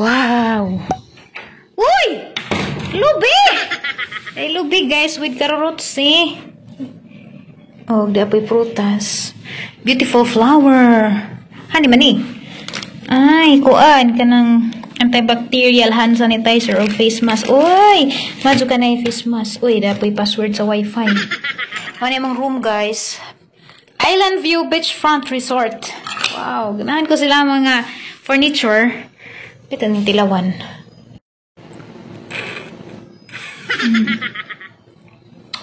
Wow! Uy! Lubi! Ay, lubi guys with carrots eh. Oh, dapoy prutas. Beautiful flower. Hani man eh. Ay, kuan ka ng antibacterial hand sanitizer o face mask. Uy! Madyo ka na yung face mask. Uy, dapoy password sa wifi. Ano yung room guys? Island View Beachfront Resort. Wow, ganahan ko sila mga furniture. Pita ng tilawan.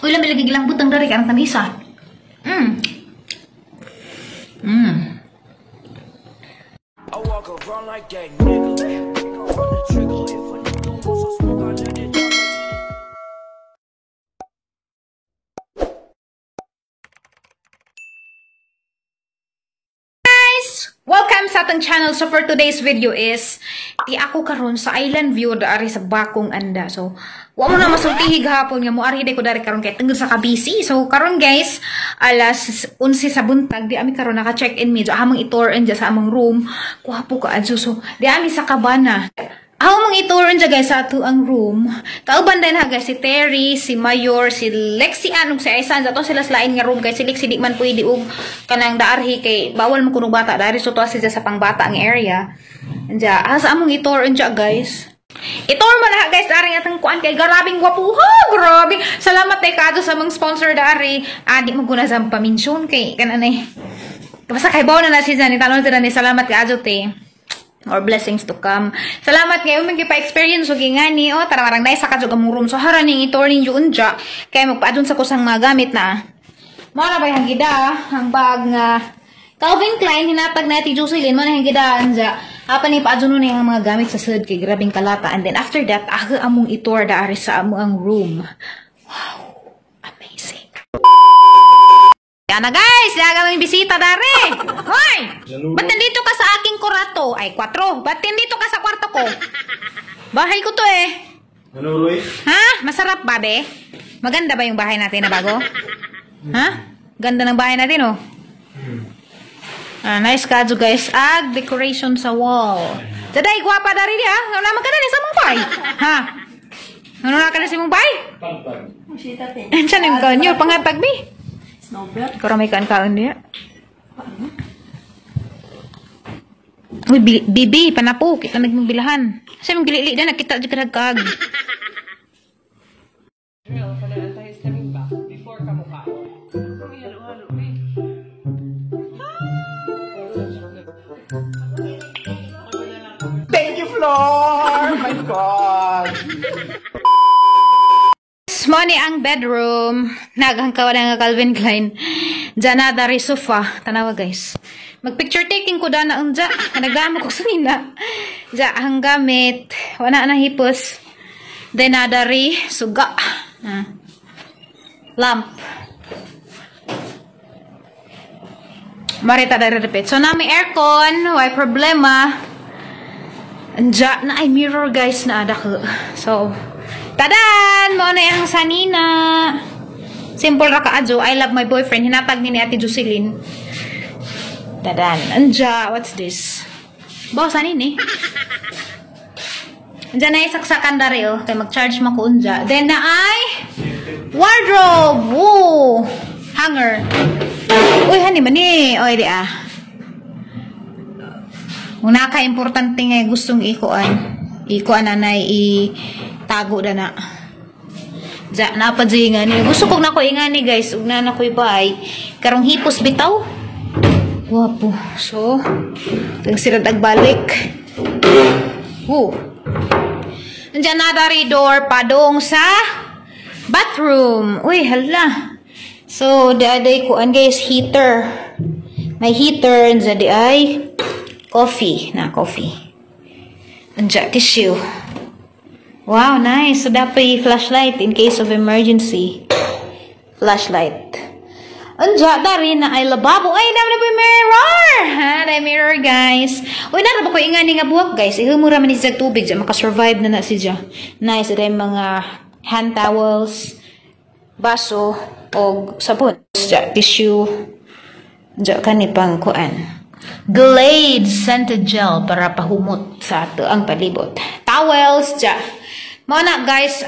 Uy, lang bilagig lang butang dari ka ng tanisa. I walk around like that nigga. On the trigger if a nigga wants some smoke, I let it drop. Welcome sa atong channel. So for today's video is di ako karon sa Island View dari sa Bakong Anda. So wa mo na masultihig hapon nga moari day ko dari karon kay tungod sa kabisi. So karon guys, alas 11 sa buntag di ami karon naka-check-in medyo among itour dya sa among room. Kuhapo ka adso. So di ami sa Cabana. Ako mong ituron dyan guys sa ato ang room. Kauban din ha guys si Terry, si Mayor, si Lexi Anong si Aisan. Ato sila slain nga room guys. Si Lexi di man pwede og kanang daarhi kay bawal mo kuno bata. Dari so to siya sa pangbata ang area. Dya, asa among ituron dyan guys. Ituron mo na guys. Dari atang kuan kay garabing gwapo. Ha, grabe. Salamat kay Kado sa mga sponsor dari. Di mo guna sa paminsyon kay kananay. Basta kay bawa na siya ni talon sila ni salamat kay Kado te. Or blessings to come. Salamat kayo mga pa-experience o gingani. O, tara marang dahil sa kadyo gamong room. So, haraning itorin yung unja. Kaya magpaadun sa kusang mga gamit na. Mara ba yung gida? Ang bag nga. Calvin Klein, hinatag na iti Jocelyn. Mana yung gida? Anja. Apa ni paadun nun yung mga gamit sa sud kay grabing kalata. And then after that, aga among itor daari sa among room. Wow. Amazing. Yan na guys, lagang may bisita dari. Hoy! Ba't nandito ka sa aking kurato? Ay, 4. Ba't nandito ka sa kwarto ko? Bahay ko to eh. Ano, Roy? Ha? Masarap ba, be? Maganda ba yung bahay natin na bago? Ha? Ganda ng bahay natin, oh. Nice kadyo guys. Decoration sa wall. Daday, guwapa dari di ha? Ano naman ka na sa mong bay? Ha? Ano na ka na sa mong bay? Pagpag. Andiyan yung ganyo, pangatag, be. Karamay kaon niya. Uy, bibi, panapo. Kita nagmagbilahan. Kasi mong gilili na, nakita dyan ka nagkag. Thank you, Flor! My God! Money ang bedroom. Naghangkaw na nga Calvin Klein. Diyan na dari sofa. Tanawa guys. Mag-picture taking ko na ang dyan. Nagdamo ko sa nina. Diyan ang gamit. Wala na hipos. Then na dari suga. Lamp. Marita dari repeat. So na may aircon. Why problema. Diyan na ay mirror guys na ada ko. So tadan! Mo na yung sanina. Simple ra kaadyo. I love my boyfriend. Hinatag ni Ate Jocelyn. Tadan. Anja. What's this? Bawa sanin eh. Anja na isaksakan dari oh. Kaya mag-charge mo ko unja. Then na ay wardrobe. Woo! Hanger. Uy, hani man eh. Oy, di ah. Una ka importante nga gustong ikuan. Ikuan na na tago na na. Ja, napadzi nga ni. Gusto kong nako ingani guys. Ug na nakoy bay. Karong hipos bitaw. Wapo. So, nagsirad agbalik. Woo. Nandiyan na dari door padong sa bathroom. Uy, hala. So, di ko guys heater. May heater. Nandiyan di ay coffee. Na, coffee. Nandiyan tissue. Wow, nice. So, dapat flashlight in case of emergency. Flashlight. Anja, dari na ay lababo. Ay, dami na po yung mirror. Ha, na mirror, guys. Uy, na ba ko ingani nga buwak, guys. Ihumura man isang tubig dyan. Makasurvive na na siya. Nice. Ito yung mga hand towels, baso, o sabon. Dya, tissue. Dya, kanipang kuan. Glade scented gel para pahumot sa ato ang palibot. Towels dya. Mo na guys,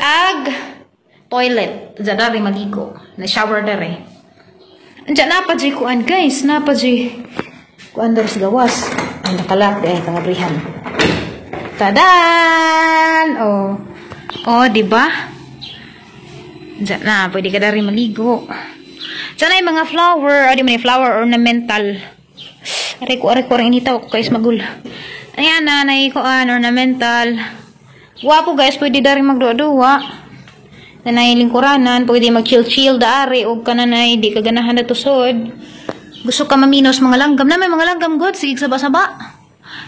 toilet. Dya dari maligo. Na shower dari. Dya napa dya kuan guys. Napa dya kuan dari sa gawas. Ay nakalak dahil tangabrihan. Tadan! Oh, diba? Dya na, pwede ka dari maligo. Dya na yung mga flower. Di man yung flower ornamental. Aray ko rin initaw ko guys magul. Ayan na, naikuan, ornamental. Wapo guys, pwede dari magduwa-duwa. Kanay lingkuranan, pwede mag-chill-chill daari o kananay, di kaganahan na tusod. Gusto ka maminos mga langgam na, may mga langgam god, sige saba-saba.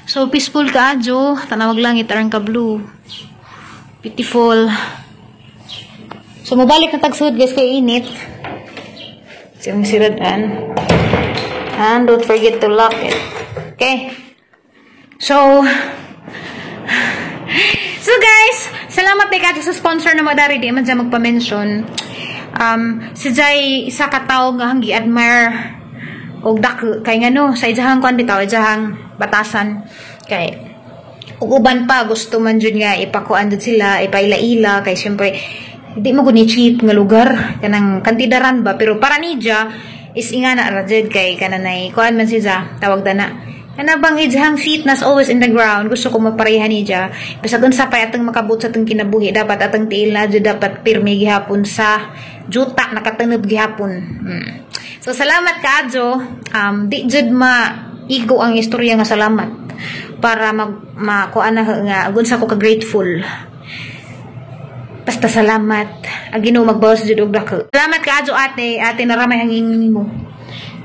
So, peaceful ka adyo, tanawag langit, arang ka blue. Beautiful. So, mabalik na tagsud guys kay init. Siyang siradan. And don't forget to lock it. Okay? So guys, salamat kay sa sponsor na madari di man siya magpa-mention. Si Jai isa ka tawo nga hanggi admire og dak kay ngano sa ijahang kuan bitaw ijahang batasan kay ug uban pa gusto man jud nga ipakuan jud sila ipaila-ila kay syempre di mo gud ni cheap nga lugar kanang kantidaran ba pero para ni Jai is inga na rajed kay kananay kuan man siya tawag dana kana bang ijhang fitness always in the ground gusto ko mapareha ni ja bisag unsa pa atong makabut sa atong kinabuhi dapat atong tiil na jud dapat pirmi gihapon sa juta nakatanod gihapon. So salamat kaadyo di jud igo ang istorya nga salamat para kuan na nga unsa ko ka grateful. Basta salamat. Ginoo magbawas jud og dako. Salamat kaadyo ate naramay hangin mo.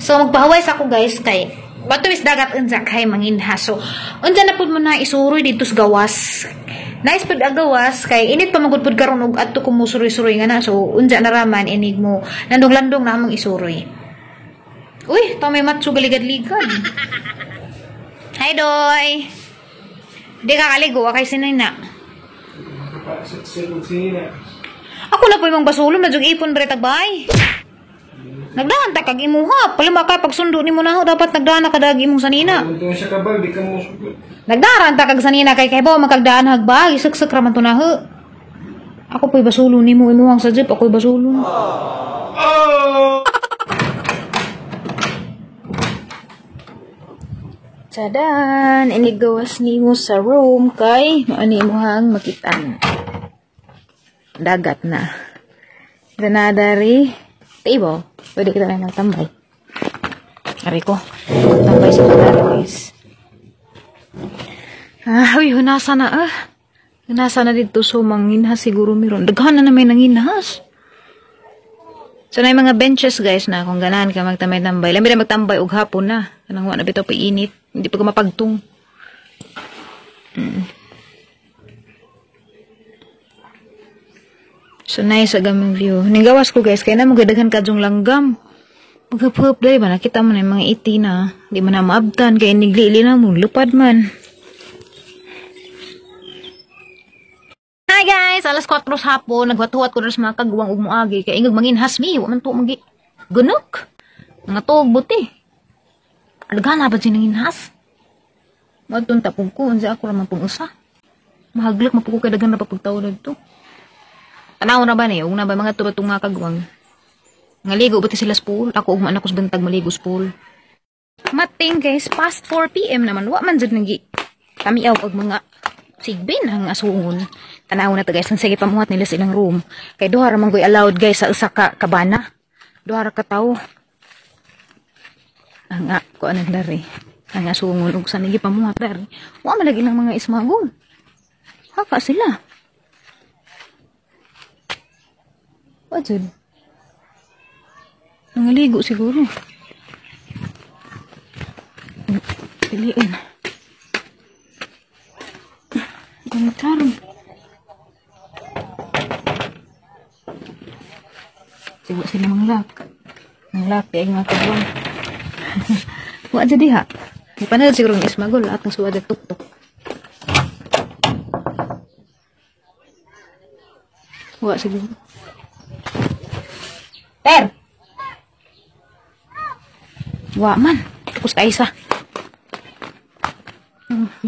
So magpahuway sa ako guys kay batuwis dagat unsa kay manginha. So unsa na pud mo na isuroy dito sa gawas. Nice pud ang gawas kay init pa magud pud karon og adto ko mo suroy-suroy nga na. So unsa na raman inig mo landong-landong na among isuroy. Uy, to may matso galigad-ligad. Hi doy. Di ka kaligo kay sinay na. Ako na po yung basulom na jug ipon bre tagbay. Nagdaan ta kag imuha, palima ka pag sundo nimo na dapat nagdaan na kadag imong sanina. Nagdaran ta kag sanina kay ba makagdaan hagbay suksok ra man to na. Ako po'y basulon nimo imuhang sa jeep, ako'y basulon. Sadan, inigawas nimo sa room kay maani imuhang makitaan. Dagat na. Ganadari table. Pwede kita lang magtambay. Ari ko. Magtambay sa kadari guys. Uy, hunasa na Hunasa na dito so manginhas siguro meron. Daghan na naman nanginhas. So na yung mga benches guys na kung ganahan ka magtambay-tambay. Lambi na magtambay og hapon na. Kanang wala bitaw pa init. Hindi pa ko mapagtung. So nice sa gaming view. Ninggawas ko guys, kaya na magdaghan ka yung langgam. Maghapup dahil ba, nakita mo na yung mga iti na. Di mo na maabdan, kaya niglili na mo, lupad man. Hi guys, alas 4 hapon, nagwatuwat ko na sa mga kagawang umuagi, kaya ingag manginhas mi, waman to magi gunok. Mga tuog buti. Alaghan na ba dyan nanginhas? Matun tapong ko, ansa ako naman pong usa. Mahaglak, mapukukadagan na papagtao na ito. Tanaw na ba niya? Huwag na ba mga tubatong mga kagwang? Ngaligo ba sila sa pool? Ako ugman ako sa bantag maligo sa pool. Mating guys, past 4 PM naman. Wa man dyan nagi. Kami aw pag mga sigbin ang asungon. Tanaw na to guys. Ang sige pamuhat nila silang room. Kay duha ramang ko'y allowed guys sa usa ka kabana. Duha ra ka tao. Ang ko anong dari. Ang asungon ug sa nigi pamuhat dari. Wa man lagi lang mga ismagol. Haka sila. Wajud. Nangaligo siguro. Piliin. Ang tarong. Siwa sila manglak. Manglak, kaya mga kabang. Wajud diha. Di pa na siguro ng ismagol. At ng suwad at tuktok. Wa siguro. Ter! Wa man. Tapos ka isa.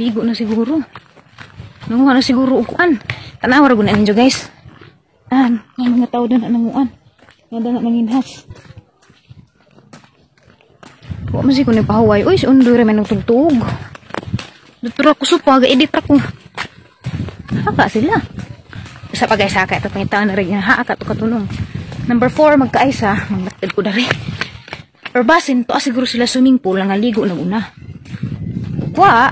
Ligo na siguro. Nanguha na siguro ukuan. Tanawar ko na ninyo guys. May mga tao doon na nanguan. Nga na nanginhas. Huwag man ko nagpahuway. Uy, si Undoy rin may nagtugtug. Dito ako supa, ga-edit ako. Haka sila. Sa pag-aisaka, ito pangitaan na rin. Haka ito katulong. Number 4, magkaisa. Maglatid ko na rin. Or basin, to siguro sila swimming pool. Ang aligo na una. Kwa,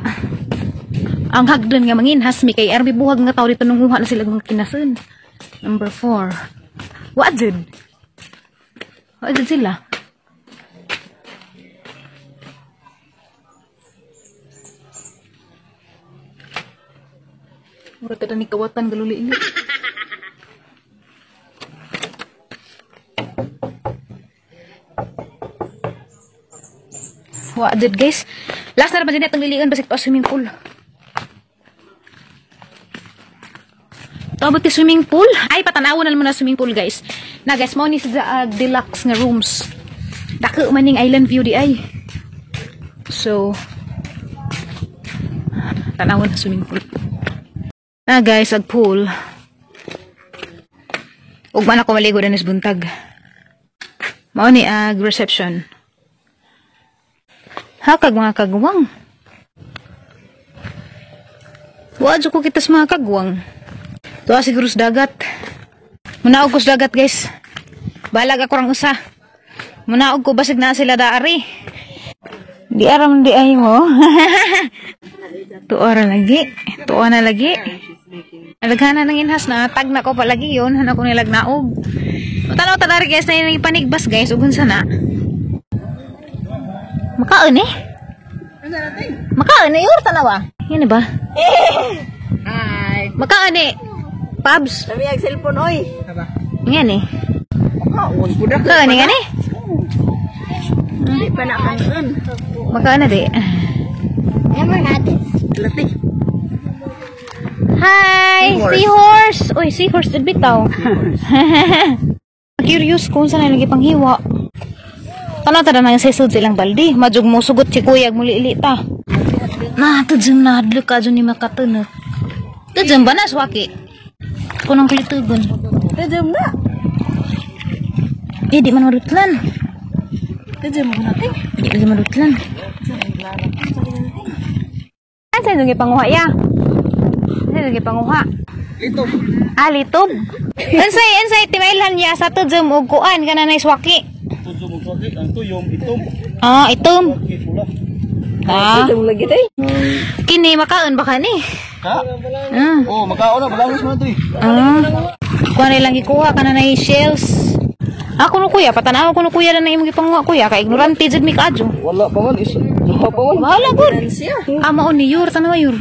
ang hagdan nga manginhas mi kay army buhag nga tao dito nanguha na sila mga kinasun. Number 4. Wadzid. Wadzid sila. Mura tada ni kawatan galuli ini. Wadzid guys. Last na naman din itong liligan basik pa swimming pool. Tawag ti swimming pool. Ay, patanawan na naman na swimming pool, guys. Na, guys, mo ni sa deluxe nga rooms. Dako maning island view di ay. So, tanawan na swimming pool. Na, guys, ag pool. Ug man ako maligo din is buntag. Mao ni ag reception. Hakag mga kagwang. Wadyo ko kita sa mga kagwang. Tuwa siguro sa dagat. Munaog ko sa dagat guys. Balag ako rang usa. Munaog ko basig na sila daari. Di aram di ay mo. Tuwa lagi. Tuwa na lagi. Nalaghana ng inhas na. Tag na ko palagi yun. Hana ko nilagnaog. Tanaw tadari guys na yung panigbas guys. Ugun sana. Makaon eh. Makaon eh. Yun tanawa. Yan ba? Hi. Makaon eh. Pabs. Sabi ang cellphone, oy. Yan eh. Kaon ko na. Makaon eh, gani? Hindi pa nakaon. Makaon na di. Naman natin. Lati. Hi! Seahorse! Uy, seahorse din bitaw. Curious kung saan na lagi panghiwa. Ano tada na yung sisod silang baldi? Majug mo sugot si kuya muli ta. Nah, tadjum na hadlo ka dyan ni makatunod. Tadjum ba na swaki? Kunang kulitugon. Tadjum na. Eh, di man marutlan. Tadjum mo natin. Di man marutlan. Ano sa'yo nung ipanguha ya? Ano sa'yo nung ipanguha? Litob. Ah, litob? Ansay, timailhan niya sa tadjum o kuan ka na na swaki. Tujum mo sakit, ang tuyom, itom. Ah, itom. Sakit pula. Ah, Tadjum lagi tayo. kini makaon ba ka ni? Ha? Ah. Oh, makaon na, balangis mo na ito eh. Kuha na lang ikuha ka na na shells. Ako no kuya, patanaw ko no kuya na imong ipanguha kuya, kay ignorante jud mi kaadyo. Wala pa man, wala pa man. Wala gud. Mao ni yur tanaw yur.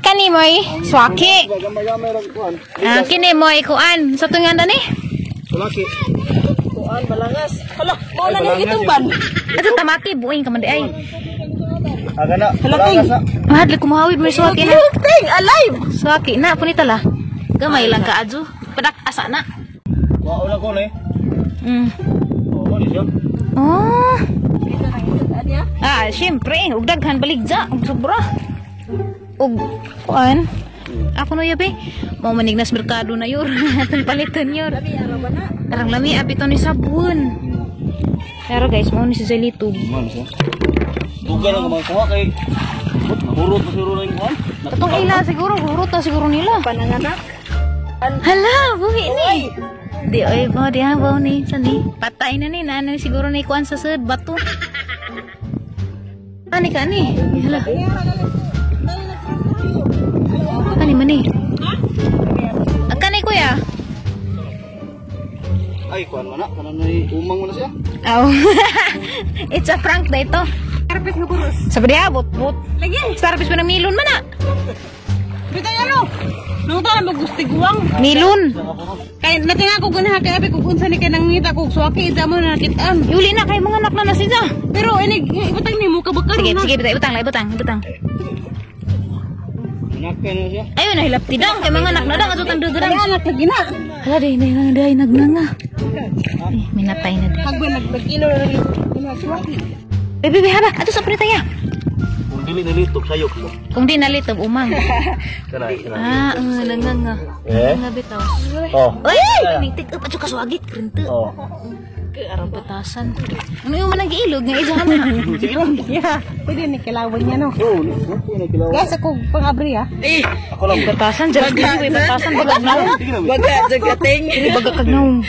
Kani moy swaki. Gamay-gamay lang kuhan. Kini moy kuan sa tungan ni. Sulaki. Kuan balangas. Hala, mo na ni itumban. Ato tamaki buing ka man di ay. Aga na, balangas na. Mahadli kumahawid mo swaki na. Ting alive. Swaki na punita la. Gamay lang kaadyo. Padak asa na. Wala ko na eh. Oh, di siya. Oh. Syempre, ug daghan baligja, ug sobra. Ug kuan? Ako no yabe. Mao manig nas merkado na yur. Atong paliton yur. Tarang lami apito ni sabon. Pero guys, mo ni si Zelito. Man siya. Duga na mga kuha kay hurot na siguro na yung kuhan. Katong ila siguro, hurot na siguro nila. Pananganak. Hala, buhi ni. Di oy mo di ha ni sani. Patay na ni nana ni siguro ni kuan sa sud bato. Ani kani. Hala. Kani mani. Kani kuya. Ay, kuhan man na. Kanan na umang mo na siya. Oh. It's a prank na ito. Karpet nga buros. Sabi niya, bot. Lagi. Starfish pa ng milon man na. Bita ano? Nung ta magusti guwang. Milon. Kay natinga ko ganaha kay abi ko unsa ni kanang ngita ko swaki ida mo na nakitaan. Yuli na kay mga anak na siya. Pero inig ibutang nimo kabakar Sige, na. sige, ibutang. Nakay na siya. Ayun, nahilap tidang. Kay mga anak na dang, atutang dudurang. Kaya anak lagi na. Hala, day, nagnanga. Ay, minatay na din. Hagbe nagkilo na rin. Swaki. Bebe, haba, ato sa pritaya. dili nilito sayok mo. Kung di nalitob, umang. Kana. Nanganga. Eh? Nga bitaw. Oh. Uy! Nagtik up at saka swagit. Krente. Oh. Arang batasan. Ano yung manang giilog nga isa man. Sige lang. Yeah, pwede ni kilawan niya no. Oo, hindi kilaw. Guys, ako pang-abri ah. Ako lang. Batasan, just giveaway. Batasan, bagag naong. Sige lang. Baga, jagating. Dili bagag kag naong.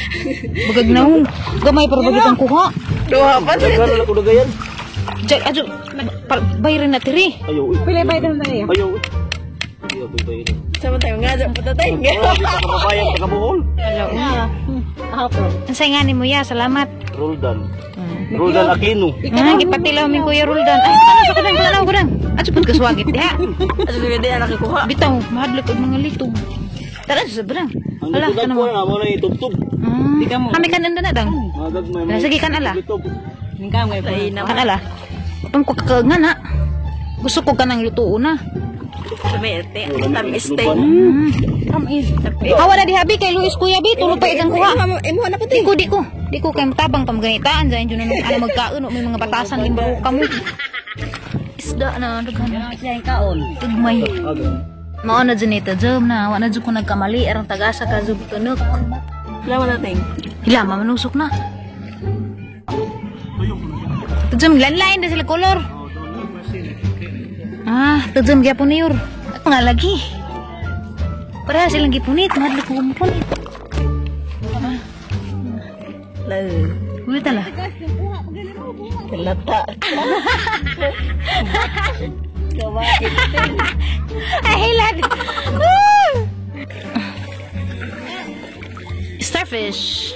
Bagag naong. Gamay para bagag ang kuha. Doha pa. Daghan ako dagayan. Jag, adyo. Bayarin na tiri. Ayaw. Pili ba ito na tayo? Ayaw. Ayaw bay. Sama tayo nga dyan, putatay. Kababayan taga Bohol. Ang sayangani mo ya, salamat. Roldan. Roldan Aquino. Gipatilaw min Kuya Roldan. Ay, paano sa kudang, kudang. Adyo pud kaswagit diha. Ano ba din ang nakikuha? Bitaw, mahadlok og mga litog. Tara sa brang. Ang Ala, tudag kana ko mo. na mo na itubtub. Kami kanan na dang. Magag may Ala, sige kan ala. Hingga ngay pa. Kan ala. Pang ko nga na. Gusto ko kanang lutuon na. Sumete, tamis tay. Awa na di habi kay Luis Kuya Bi, tulog pa isang kuha. Imo na pati. Di ko. Di ko kay matabang pamganitaan dyan yun ano magkaon o may mga batasan limbaro kamo. Isda na daghan. Siya yung kaon. Tigmay. Mao na dyan ito, jom na. Wa na dyan ko nagkamali. Arang tagasa ka jom tunok. Lawan natin. Hila, mamanusok na. Ito jom, lanlain na sila kolor. Ito jom, gyapon na yun. At nga lagi. Para silang gipunit. Madali ko gumunit. Ulit tala. Lata. Ay, hilad. Starfish.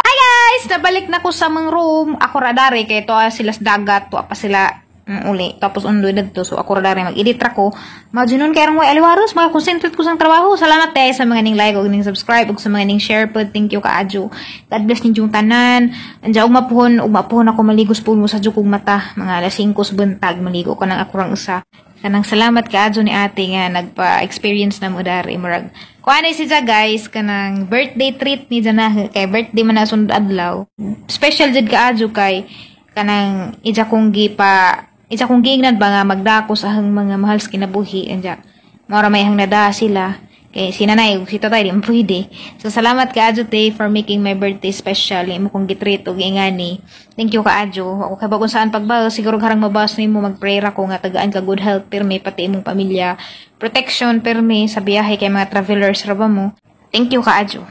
Hi guys! Nabalik na ko sa mga room. Ako radari kay to sila sa dagat. To pa sila uli. Tapos undoy na dito. So ako radari mag-edit ra ko. Majunon kay way aliwaros. Mag-concentrate ko sa trabaho. Salamat tayo sa mga ning like o ning subscribe o sa mga ning share po. Thank you kaadyo. God bless ninyong tanan. Andiya umapuhon ako maligos po mo sa jukong mata. Mga alas 5 buntag maligo ko ng akurang usa. Kanang salamat kaadyo ni ate nga nagpa-experience na mo dari murag. Kuha na siya guys kanang birthday treat ni Janah kay birthday man na sunod adlaw. Special jud kaadyo kay kanang ija kong gingnan ba nga magdako sa hang mga mahal sa kinabuhi anja. Mora may hang nada sila. Kay si nanay ug si tatay di pwede. So salamat kaadyo tay for making my birthday special. Imo kong gitreat og ingani. Thank you kaadyo. Ako kay bagong saan pagbago siguro harang mabas nimo mag-pray ra ko nga tagaan ka good health pirmi pati imong pamilya. Protection pirmi sa biyahe kay mga travelers ra ba mo. Thank you kaadyo.